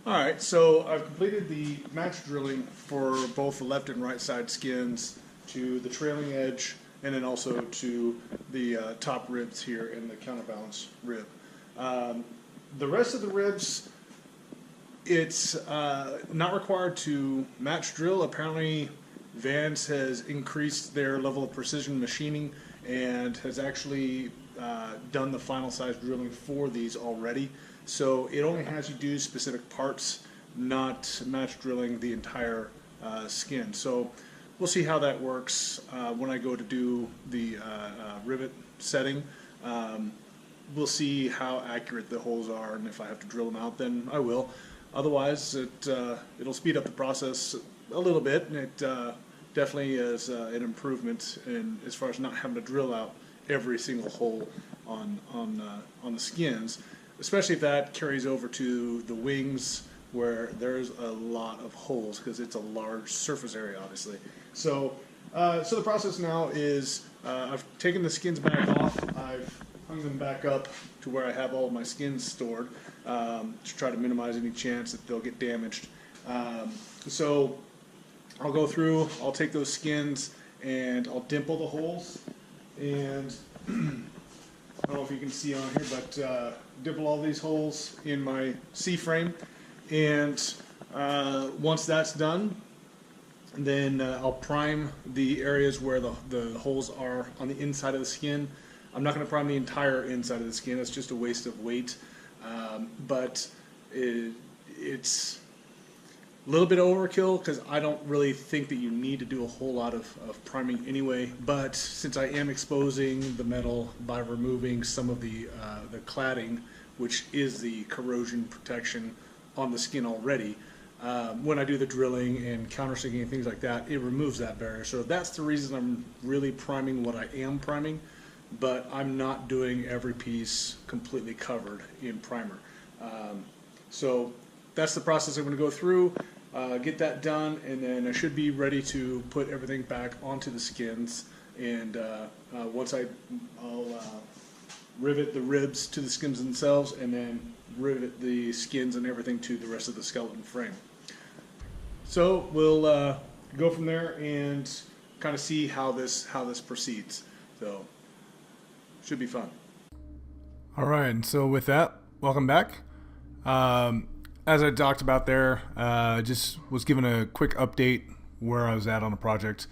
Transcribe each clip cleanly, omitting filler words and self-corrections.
Alright, so I've completed the match drilling for both the left and right side skins to the trailing edge and then also to the top ribs here in the counterbalance rib. The rest of the ribs, it's not required to match drill. Apparently Vans has increased their level of precision machining and has actually done the final size drilling for these already. So it only has you do specific parts, not match drilling the entire skin. So we'll see how that works when I go to do the rivet setting. We'll see how accurate the holes are, and if I have to drill them out, then I will. Otherwise, it'll speed up the process a little bit, and it definitely is an improvement in as far as not having to drill out every single hole on the skins, especially if that carries over to the wings where there's a lot of holes because it's a large surface area, obviously. So, so the process now is I've taken the skins back off. I've hung them back up to where I have all of my skins stored to try to minimize any chance that they'll get damaged. So I'll go through, I'll take those skins and I'll dimple the holes, and I don't know if you can see on here, but dimple all these holes in my C-frame, and once that's done, then I'll prime the areas where the holes are on the inside of the skin. I'm not going to prime the entire inside of the skin, it's just a waste of weight, but it's a little bit overkill because I don't really think that you need to do a whole lot of priming anyway, but since I am exposing the metal by removing some of the cladding, which is the corrosion protection on the skin already, when I do the drilling and countersinking and things like that, it removes that barrier. So that's the reason I'm really priming what I am priming, but I'm not doing every piece completely covered in primer. So that's the process I'm going to go through, get that done, and then I should be ready to put everything back onto the skins. And once I'll rivet the ribs to the skins themselves, and then rivet the skins and everything to the rest of the skeleton frame. So we'll go from there and kind of see how this proceeds. So should be fun. All right, and so with that, welcome back. As I talked about there, just was given a quick update where I was at on the project.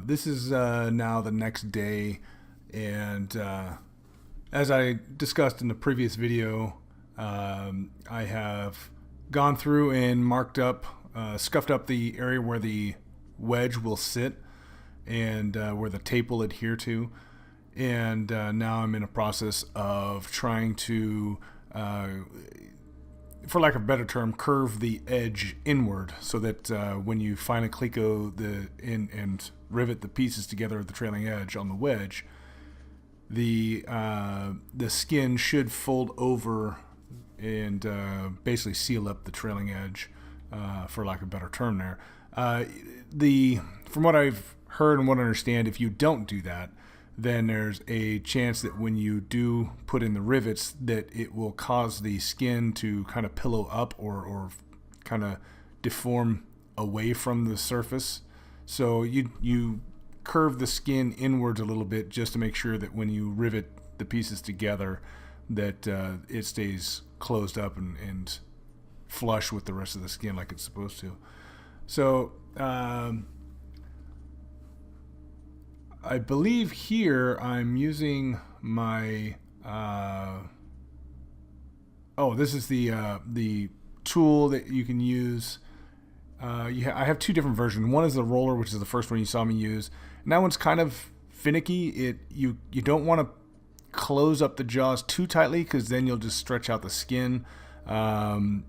This is now the next day, and as I discussed in the previous video, I have gone through and marked up, scuffed up the area where the wedge will sit and where the tape will adhere to. And now I'm in a process of trying to, for lack of a better term, curve the edge inward so that when you finally cleco and rivet the pieces together at the trailing edge on the wedge, the skin should fold over and basically seal up the trailing edge, for lack of a better term there. From what I've heard and what I understand, if you don't do that, then there's a chance that when you do put in the rivets that it will cause the skin to kind of pillow up or kind of deform away from the surface. So you curve the skin inwards a little bit just to make sure that when you rivet the pieces together that it stays closed up and flush with the rest of the skin like it's supposed to. So I believe here I'm using my this is the tool that you can use. I have two different versions. One is the roller, which is the first one you saw me use, and that one's kind of finicky. You don't want to close up the jaws too tightly because then you'll just stretch out the skin and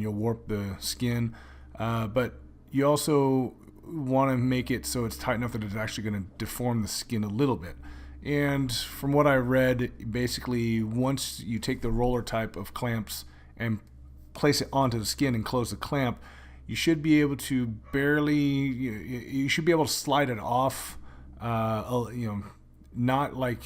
you'll warp the skin, but you also want to make it so it's tight enough that it's actually going to deform the skin a little bit. And from what I read, basically once you take the roller type of clamps and place it onto the skin and close the clamp, you should be able to you should be able to slide it off, not like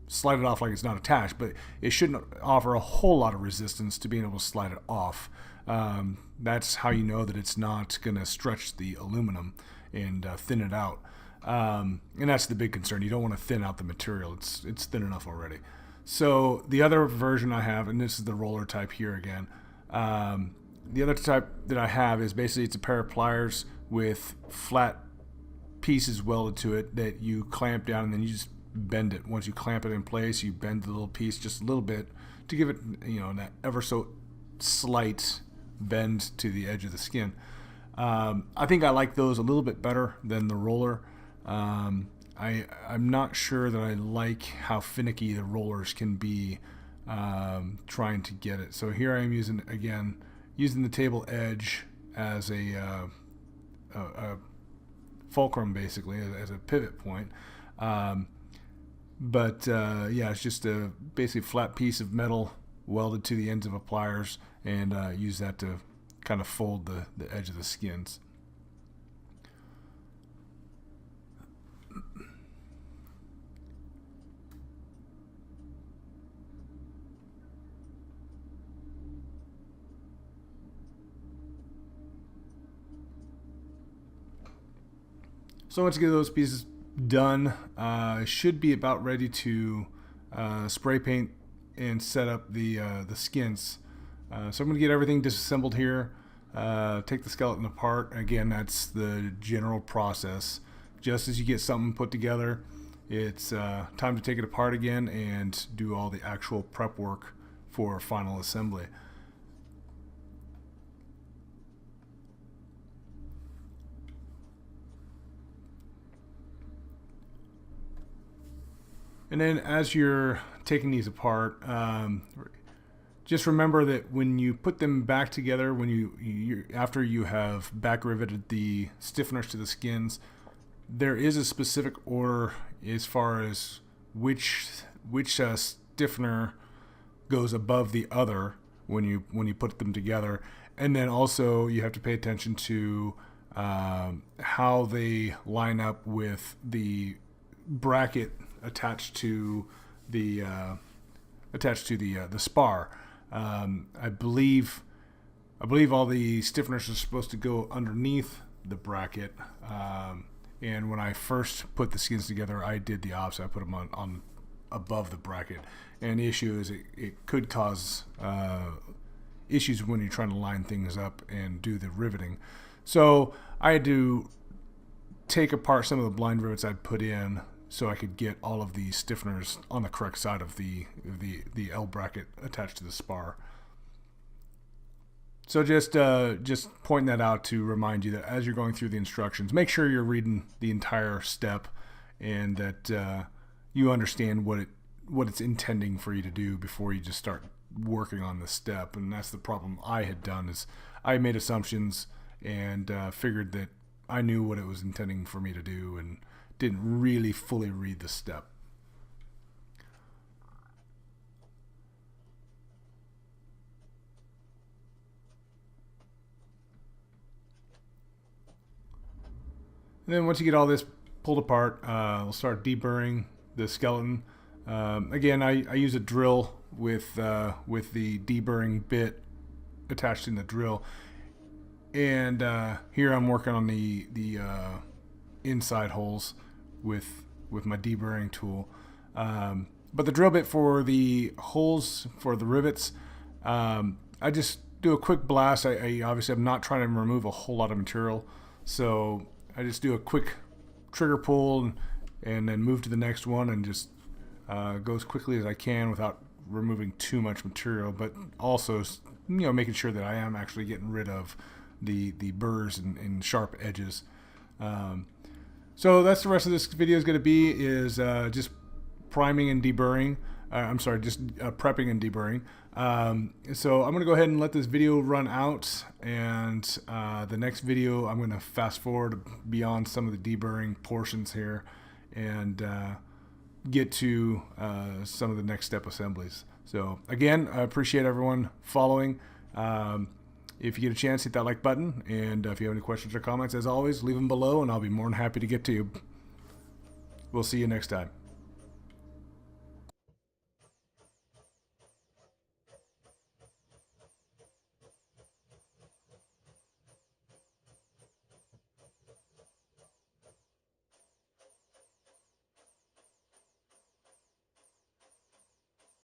slide it off like it's not attached, but it shouldn't offer a whole lot of resistance to being able to slide it off. That's how you know that it's not going to stretch the aluminum and thin it out. And that's the big concern. You don't want to thin out the material. It's thin enough already. So the other version I have, and this is the roller type here again, the other type that I have is basically it's a pair of pliers with flat pieces welded to it that you clamp down, and then you just bend it. Once you clamp it in place, you bend the little piece just a little bit to give it, that ever so slight bend to the edge of the skin. I think I like those a little bit better than the roller. I'm not sure that I like how finicky the rollers can be trying to get it. So here I am using the table edge as a fulcrum, basically, as a pivot point. It's just a basically flat piece of metal welded to the ends of a pliers, and use that to kind of fold the edge of the skins. So once you get those pieces done, should be about ready to spray paint and set up the skins. So I'm going to get everything disassembled here, take the skeleton apart. Again, that's the general process. Just as you get something put together, it's time to take it apart again and do all the actual prep work for final assembly. And then as you're taking these apart, just remember that when you put them back together, after you have back riveted the stiffeners to the skins, there is a specific order as far as which stiffener goes above the other when you put them together. And then also you have to pay attention to how they line up with the bracket attached to the spar. I believe all the stiffeners are supposed to go underneath the bracket. And when I first put the skins together, I did the opposite. I put them on above the bracket. And the issue is it could cause issues when you're trying to line things up and do the riveting. So I had to take apart some of the blind rivets I'd put in so I could get all of the stiffeners on the correct side of the L bracket attached to the spar. So just pointing that out to remind you that as you're going through the instructions, make sure you're reading the entire step and that you understand what it's intending for you to do before you just start working on the step. And that's the problem I had done, is I made assumptions and figured that I knew what it was intending for me to do and didn't really fully read the step. And then once you get all this pulled apart, we'll start deburring the skeleton. Again, I use a drill with the deburring bit attached in the drill, and here I'm working on the inside holes with my deburring tool. But the drill bit for the holes for the rivets, I just do a quick blast. I obviously I'm not trying to remove a whole lot of material, so I just do a quick trigger pull and then move to the next one and just go as quickly as I can without removing too much material, but also making sure that I am actually getting rid of the burrs and sharp edges. So that's the rest of this video is going to be, is just priming and deburring. Prepping and deburring. So I'm going to go ahead and let this video run out, and the next video I'm going to fast forward beyond some of the deburring portions here and get to some of the next step assemblies. So again, I appreciate everyone following. If you get a chance, hit that like button, and if you have any questions or comments, as always, leave them below and I'll be more than happy to get to you. We'll see you next time.